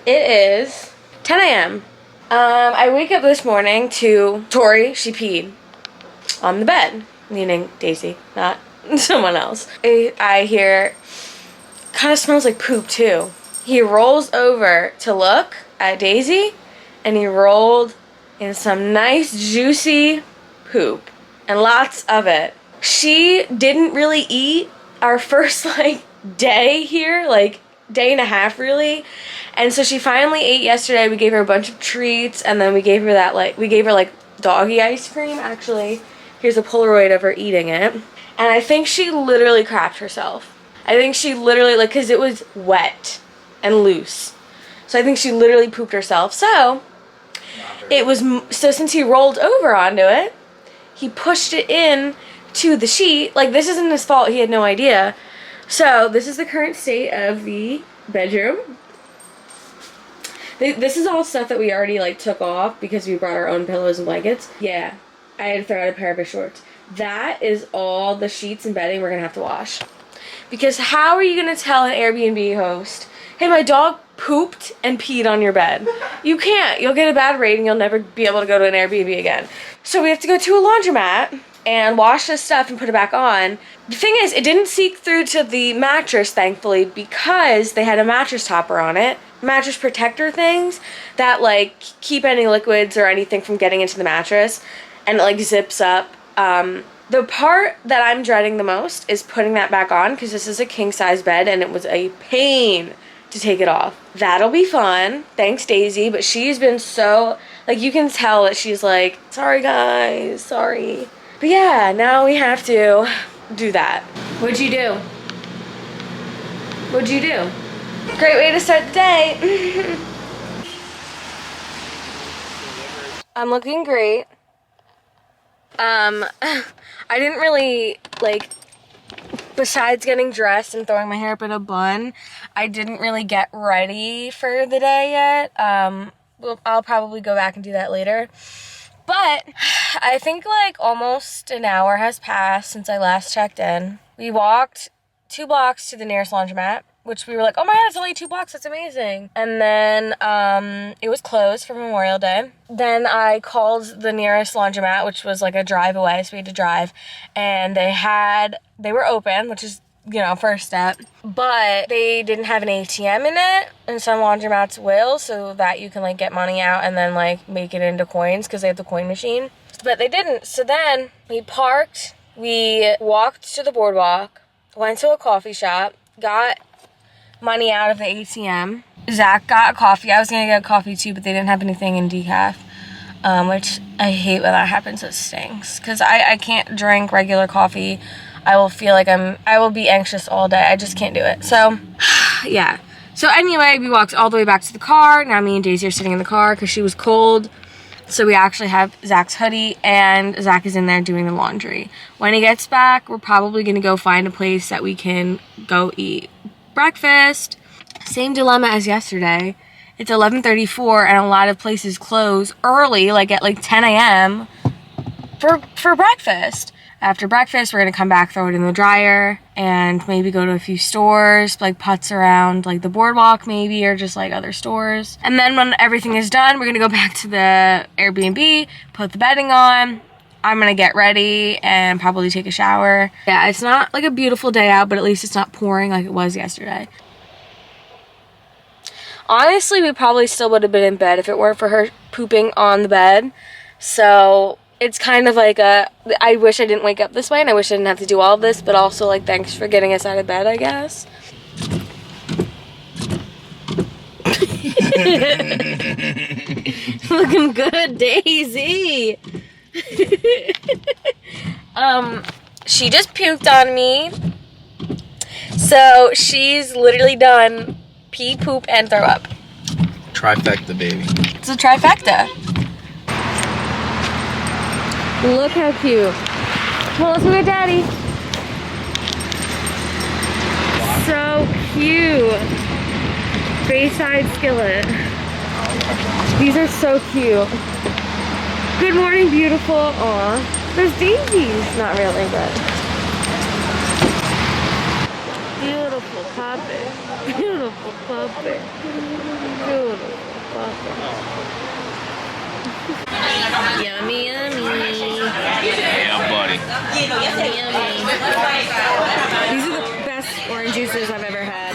It is 10 a.m. I wake up this morning to Tori, she peed on the bed, meaning Daisy, not someone else. I hear, kind of smells like poop too. He rolls over to look at Daisy, and he rolled in some nice juicy poop, and lots of it. She didn't really eat our first day here, day and a half really, and so she finally ate yesterday. We gave her a bunch of treats, and then we gave her doggy ice cream. Actually, here's a Polaroid of her eating it, and I think she literally crapped herself. I think she literally, because it was wet and loose, so I think she literally pooped herself. So since he rolled over onto it, he pushed it in to the sheet. This isn't his fault, he had no idea. So this is the current state of the bedroom. This is all stuff that we already took off because we brought our own pillows and blankets. Yeah, I had to throw out a pair of his shorts. That is all the sheets and bedding we're gonna have to wash. Because how are you gonna tell an Airbnb host, hey, my dog pooped and peed on your bed? You can't. You'll get a bad rating. You'll never be able to go to an Airbnb again. So we have to go to a laundromat and wash this stuff and put it back on. The thing is, it didn't seep through to the mattress, thankfully, because they had a mattress topper on it. Mattress protector things that keep any liquids or anything from getting into the mattress, and it zips up. The part that I'm dreading the most is putting that back on, because this is a king size bed and it was a pain to take it off. That'll be fun. Thanks, Daisy. But she's been so, you can tell that she's sorry guys, sorry. But yeah, now we have to do that. What'd you do? What'd you do? Great way to start the day. I'm looking great. I didn't really, besides getting dressed and throwing my hair up in a bun, I didn't really get ready for the day yet. I'll probably go back and do that later. But I think almost an hour has passed since I last checked in. We walked 2 blocks to the nearest laundromat, which we were oh my god, it's only 2 blocks, that's amazing. And then it was closed for Memorial Day. Then I called the nearest laundromat, which was a drive away, so we had to drive. And they were open, which is, first step. But they didn't have an ATM in it, and some laundromats will, so that you can get money out and then make it into coins, because they have the coin machine. But they didn't. So then we parked, we walked to the boardwalk, went to a coffee shop, got money out of the ATM. Zach got a coffee. I was gonna get a coffee too, but they didn't have anything in decaf, which I hate when that happens. It stinks, because I can't drink regular coffee. I will feel I will be anxious all day. I just can't do it. So, yeah. So anyway, we walked all the way back to the car. Now me and Daisy are sitting in the car because she was cold. So we actually have Zach's hoodie, and Zach is in there doing the laundry. When he gets back, we're probably gonna go find a place that we can go eat breakfast. Same dilemma as yesterday. It's 11:34 and a lot of places close early, at 10 a.m. for breakfast. After breakfast, we're gonna come back, throw it in the dryer, and maybe go to a few stores, putz around the boardwalk maybe, or just other stores. And then when everything is done, we're gonna go back to the Airbnb, put the bedding on. I'm gonna get ready and probably take a shower. Yeah, it's not a beautiful day out, but at least it's not pouring like it was yesterday. Honestly, we probably still would have been in bed if it weren't for her pooping on the bed. So it's kind of I wish I didn't wake up this way, and I wish I didn't have to do all of this, but also thanks for getting us out of bed, I guess. Looking good, Daisy. She just puked on me. So she's literally done pee, poop, and throw up. Trifecta, baby. It's a trifecta. Look how cute. Come on, let's look at Daddy. So cute. Bayside skillet. These are so cute. Good morning, beautiful. Aw, there's daisies. Not really, but beautiful puppy. Beautiful puppy. Beautiful. Yummy, yummy. Yeah, buddy. Yummy. These are the best orange juices I've ever had.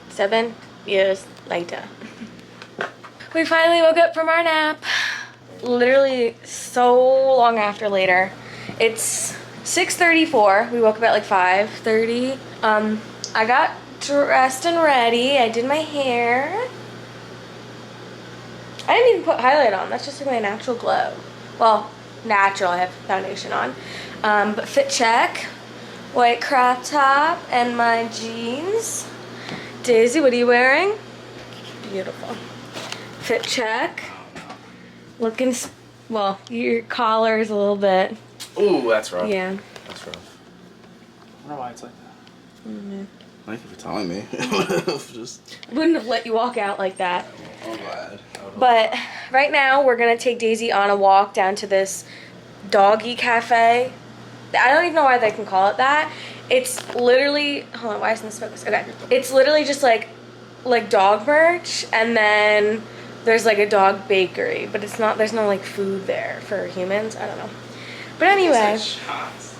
7 years later. We finally woke up from our nap. Literally so long after later. It's 6:34. We woke up at like 5:30. I got dressed and ready. I did my hair. I didn't even put highlight on. That's just like my natural glow. Well, natural. I have foundation on. But fit check. White crop top and my jeans. Daisy, what are you wearing? Beautiful. Fit check. Looking, well, your collar is a little bit. Ooh, that's rough. Yeah. That's rough. I wonder why it's like that. Mm-hmm. Thank you for telling me. Just. Wouldn't have let you walk out like that. I'm glad. But right now we're gonna take Daisy on a walk down to this doggy cafe. I don't even know why they can call it that. It's literally, hold on, why isn't this focused? Okay. It's literally just like dog merch, and then there's like a dog bakery, but it's not, there's no like food there for humans. I don't know. But anyway,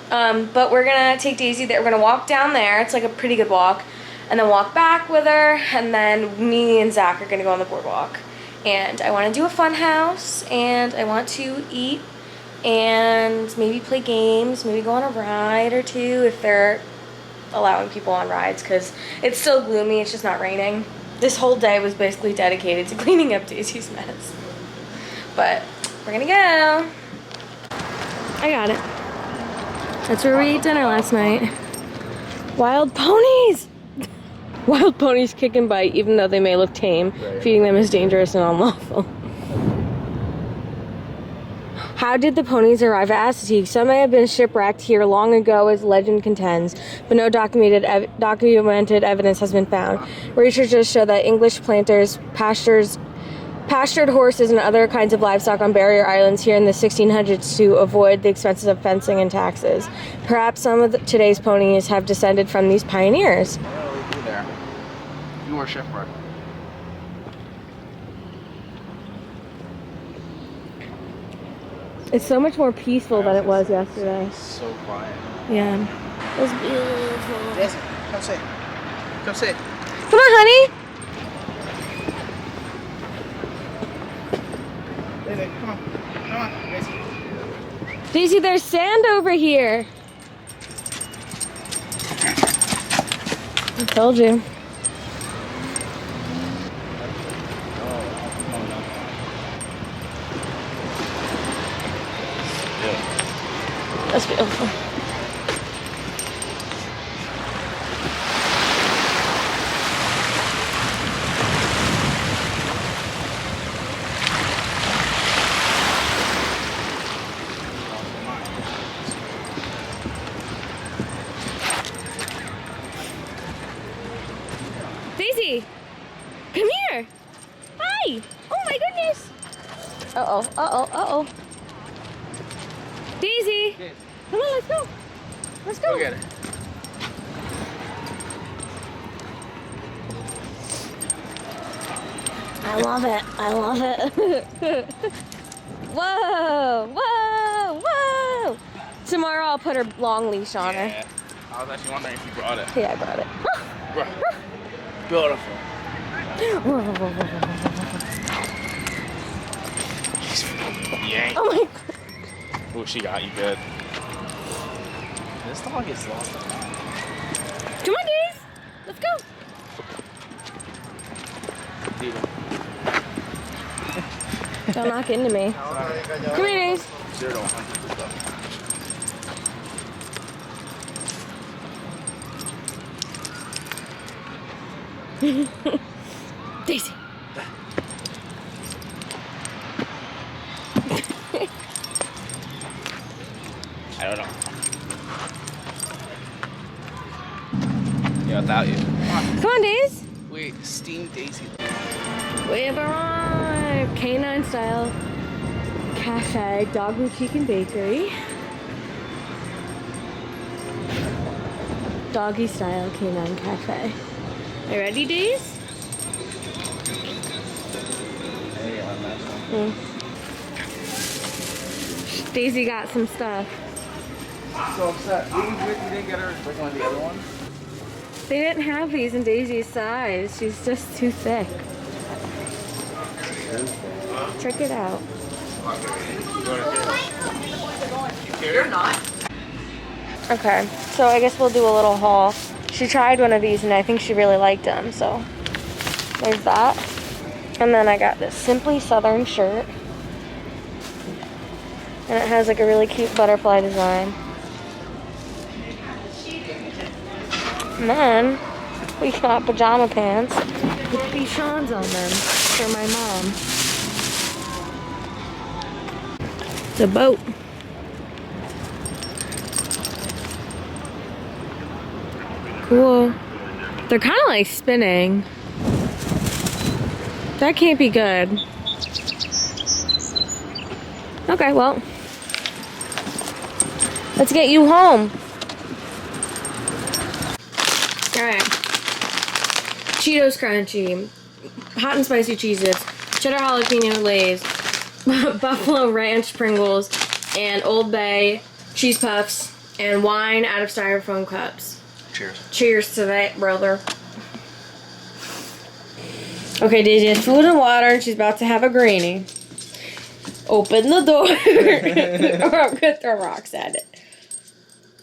but we're gonna take Daisy there. We're gonna walk down there. It's like a pretty good walk, and then walk back with her, and then me and Zach are gonna go on the boardwalk. And I want to do a fun house, and I want to eat, and maybe play games, maybe go on a ride or two if they're allowing people on rides, because it's still gloomy. It's just not raining. This whole day was basically dedicated to cleaning up Daisy's mess. But we're gonna go. I got it. That's where we ate dinner last night. Wild ponies! Wild ponies kick and bite, even though they may look tame. Right. Feeding them is dangerous and unlawful. How did the ponies arrive at Assateague? Some may have been shipwrecked here long ago, as legend contends, but no documented evidence has been found. Researchers show that English planters pastured horses and other kinds of livestock on barrier islands here in the 1600s to avoid the expenses of fencing and taxes. Perhaps some of today's ponies have descended from these pioneers. You were shipwrecked. It's so much more peaceful than it was yesterday. So quiet. Yeah. It was beautiful. Daisy, come sit. Come sit. Come on, honey. Daisy, come on. Come on, Daisy. Daisy, there's sand over here. I told you. That's beautiful. Daisy, come here. Hi. Oh my goodness. Uh-oh, uh-oh, uh-oh. Daisy. Yes. Come on, let's go. Let's go. Go get it. I love it. I love it. Whoa, whoa, whoa. Tomorrow I'll put her long leash on her. Yeah. I was actually wondering if you brought it. Yeah, I brought it. Beautiful. Yank. Oh my god. Oh, she got you good. This dog is lost. Come on, Daze. Let's go. Don't knock into me. Come here, Daze. 0 to 100 Daisy. I don't know. Yeah, without you. Come on, Daze. Wait, steamed Daisy. We have arrived. Canine style cafe, dog boutique and bakery. Doggy style canine cafe. Are you ready, Daze? Hey, I'm Daisy got some stuff. So upset. You didn't get her like one of the other ones? They didn't have these in Daisy's size. She's just too thick. Check it out. You're not. Okay, so I guess we'll do a little haul. She tried one of these and I think she really liked them, so there's that. And then I got this Simply Southern shirt. And it has like a really cute butterfly design. And then we got pajama pants with Bichons on them for my mom. It's a boat. Cool. They're kind of like spinning. That can't be good. Okay, well. Let's get you home. Alright. Cheetos Crunchy. Hot and spicy Cheez-Its. Cheddar jalapeno Lay's. Buffalo Ranch Pringles. And Old Bay Cheese Puffs. And wine out of styrofoam cups. Cheers. Cheers to that, brother. Okay, Daisy has food and water, and she's about to have a greenie. Open the door. Or I'm gonna throw rocks at it.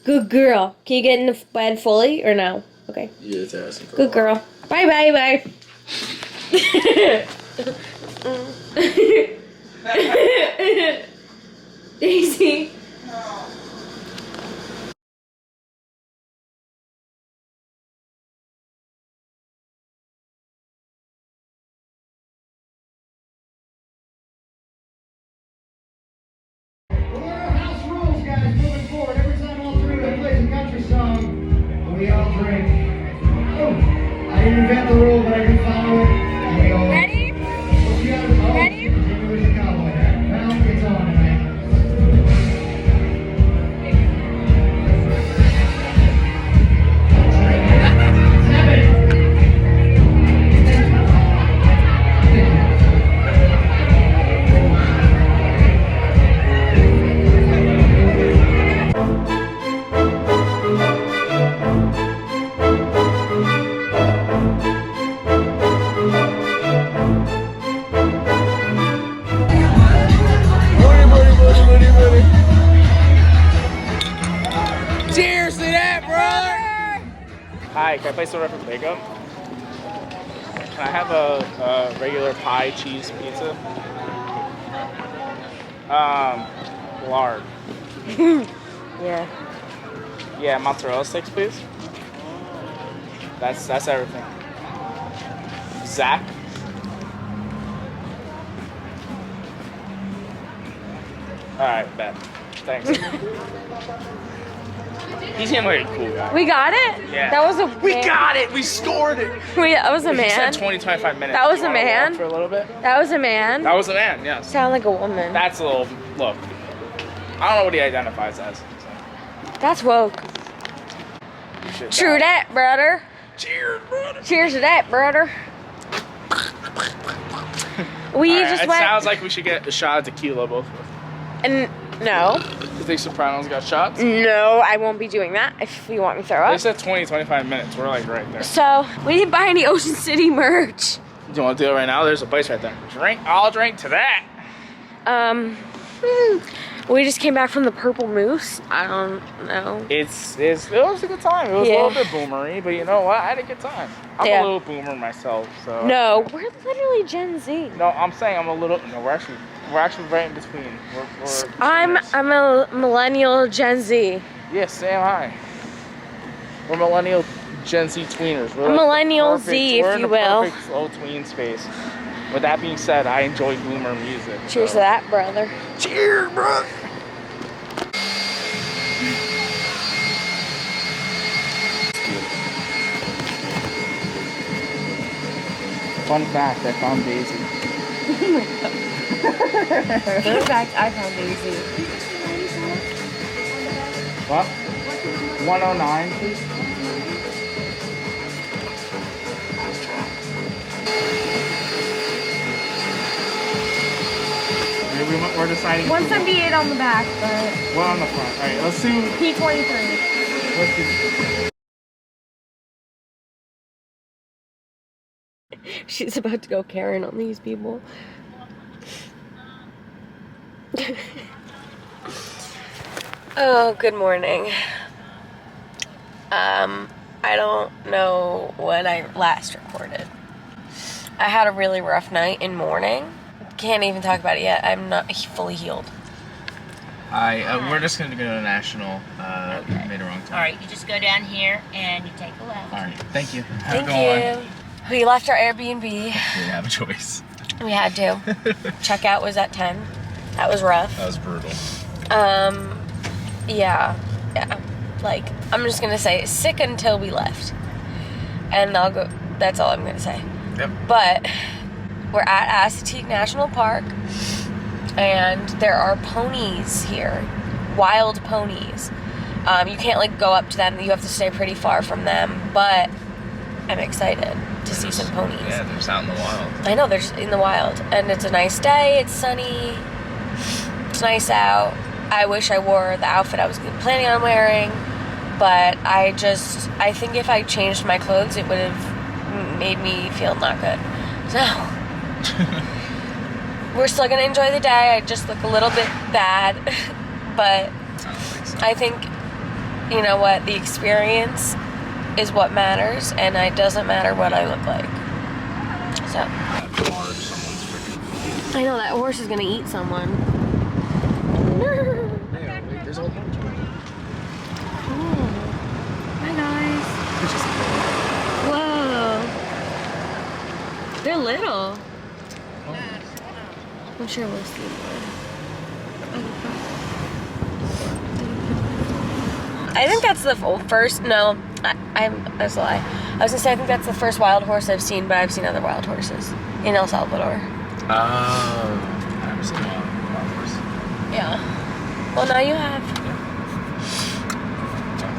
Good girl. Can you get in the bed fully, or no? Okay. Yeah, it's asking for Good girl. Bye, bye, bye. Daisy. House rules, guys, moving forward. Every time all three of them plays a country song, we all drink. Oh, I didn't invent the rule, but I do follow it. And we all Ready? Ready? Continue with the cowboy hat. Val gets on tonight. Cheers to that, brother! Hi, can I place order for pickup? Can I have a regular pie cheese pizza? Lard. Yeah. Yeah, mozzarella sticks, please. That's everything. Zach. All right, bet. Thanks. He seemed like a cool guy. We got it? Yeah. That was a We got it. We scored it. That was a He said man. 20, 25 minutes. That was You a wanna man? walk for a little bit. That was a man. That was a man. Yes. Sound like a woman. That's a little look. I don't know what he identifies as. So That's woke. you should True that, brother. Cheers, brother. Cheers to that, brother. We All right, just it went. sounds like we should get a shot of tequila, both of us. And no, You think Sopranos got shots? no, I won't be doing that if you want me to throw They up. said 20, 25 minutes. We're like right there. So we didn't buy any Ocean City merch. Do you want to do it right now? There's a place right there. I'll drink to that. We just came back from the Purple Moose. I don't know. It was a good time. It was Yeah. a little bit boomery, but you know what? I had a good time. I'm Yeah. a little boomer myself, so. No, we're literally Gen Z. No, I'm saying I'm a little. No, we're actually right in between. We're I'm between us. a millennial Gen Z. Yeah, Sam, hi. We're millennial Gen Z tweeners. We're A like the millennial perfect- Z, if we're in you the will. Perfect slow tween space. With that being said, I enjoy boomer music. Cheers so. to that, brother. Cheers, bro. Fun fact, I found Daisy. In fact, I found Daisy. What? 109, please. we're deciding. 178 on the back, but What on the front? All right, let's do. P23. Let's do. She's about to go Karen on these people. Oh, good morning. I don't know when I last recorded. I had a really rough night in morning. Can't even talk about it yet. I'm not fully healed. We're just gonna go to National. Okay. Made a wrong time. All right, you just go down here and you take a left. All right. Thank you. Have a Thank good one. you. We left our Airbnb. We didn't have a choice. We had to. Checkout was at 10. That was rough. That was brutal. Yeah. Like, I'm just gonna say sick until we left. And I'll go, that's all I'm gonna say. Yep. But we're at Assateague National Park, and there are ponies here, wild ponies. You can't like go up to them, you have to stay pretty far from them, but I'm excited to see some ponies. Yeah, they're just out in the wild. I know, they're just in the wild, and it's a nice day, it's sunny, it's nice out. I wish I wore the outfit I was planning on wearing, but I think if I changed my clothes, it would have made me feel not good. So, we're still gonna enjoy the day. I just look a little bit bad, but I don't think so. I think, you know what, the experience is what matters, and it doesn't matter what I look like. So, I know that horse is gonna eat someone. There's a whole bunch of them. Cool. Hi guys. Whoa. They're little. I'm sure we'll see more. I think that's the first. No, that's a lie. I was gonna say I think that's the first wild horse I've seen, but I've seen other wild horses in El Salvador. I've never seen a wild horse. Yeah. Well, now you have.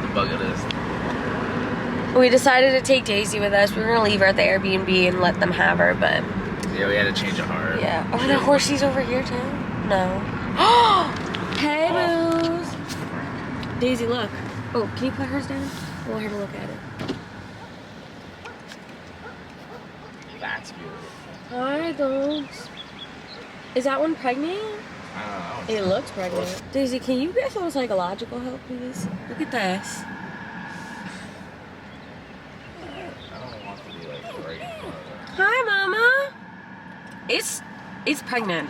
The bucket is. We decided to take Daisy with us. We were gonna leave her at the Airbnb and let them have her, but Yeah, we had to change of heart. yeah. Are there horsies over here too? No. Hey, Moose. Daisy, look. Oh, can you put hers down? I want her to look at it. That's beautiful. Hi, dogs. Is that one pregnant? I don't know. It looks pregnant. Daisy, can you get some psychological help, please? Look at this. I don't want to be like right in front of her. Hi, Mama. It's pregnant.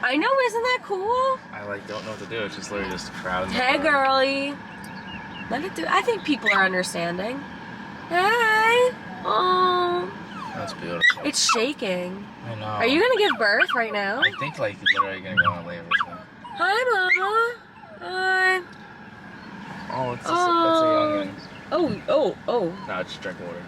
I know, isn't that cool? I like don't know what to do. It's just literally just a crowd. in the Hey, park. girly. Let it do. I think people are understanding. Hey. Oh, That's beautiful. it's shaking. I know. Are you gonna give birth right now? I think like literally gonna go on labor soon. Hi, Mama. Hi. Oh, it's a, Oh. that's a young one. Oh. No, just drink water.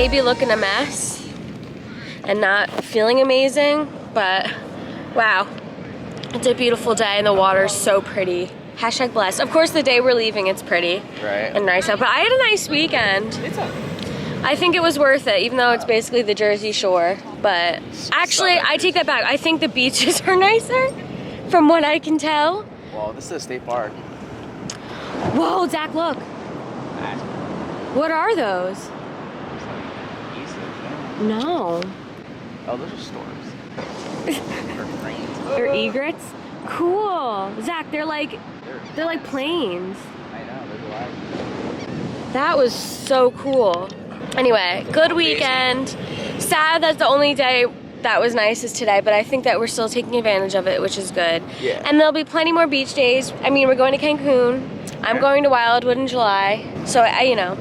maybe looking a mess and not feeling amazing, but wow, it's a beautiful day and the water's so pretty. Hashtag blessed. Of course, the day we're leaving, it's pretty and nice out, but I had a nice weekend. I think it was worth it, even though it's basically the Jersey Shore. But actually, I take that back. I think the beaches are nicer, from what I can tell. Well, this is a state park. Whoa, Zach, look. What are those? No. Oh, those are storms. They're egrets? Cool. Zach, they're like planes. I know, there's a lot. That was so cool. Anyway, good weekend. Sad that the only day that was nice is today, but I think that we're still taking advantage of it, which is good. Yeah. And there'll be plenty more beach days. I mean, we're going to Cancun. I'm going to Wildwood in July. So, you know.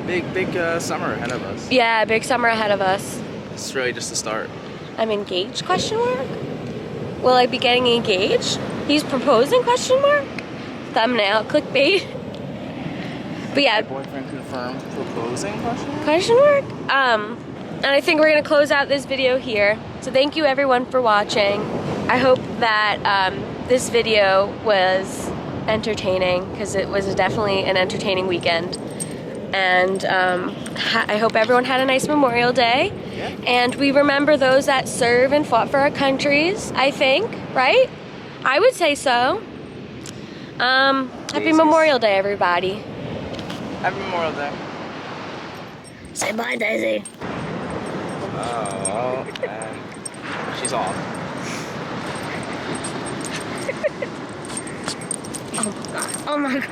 Big summer ahead of us. Yeah, big summer ahead of us. It's really just the start. I'm engaged, question mark? Will I be getting engaged? He's proposing, question mark? Thumbnail, clickbait. But yeah. My boyfriend confirmed proposing, Question mark? And I think we're gonna close out this video here. So thank you everyone for watching. I hope that this video was entertaining, because it was definitely an entertaining weekend. And I hope everyone had a nice Memorial Day. Yeah. And we remember those that serve and fought for our countries, I think, right? I would say so. Happy Memorial Day, everybody. Happy Memorial Day. Say bye, Daisy. Oh, and she's off. Oh my god. Oh my god.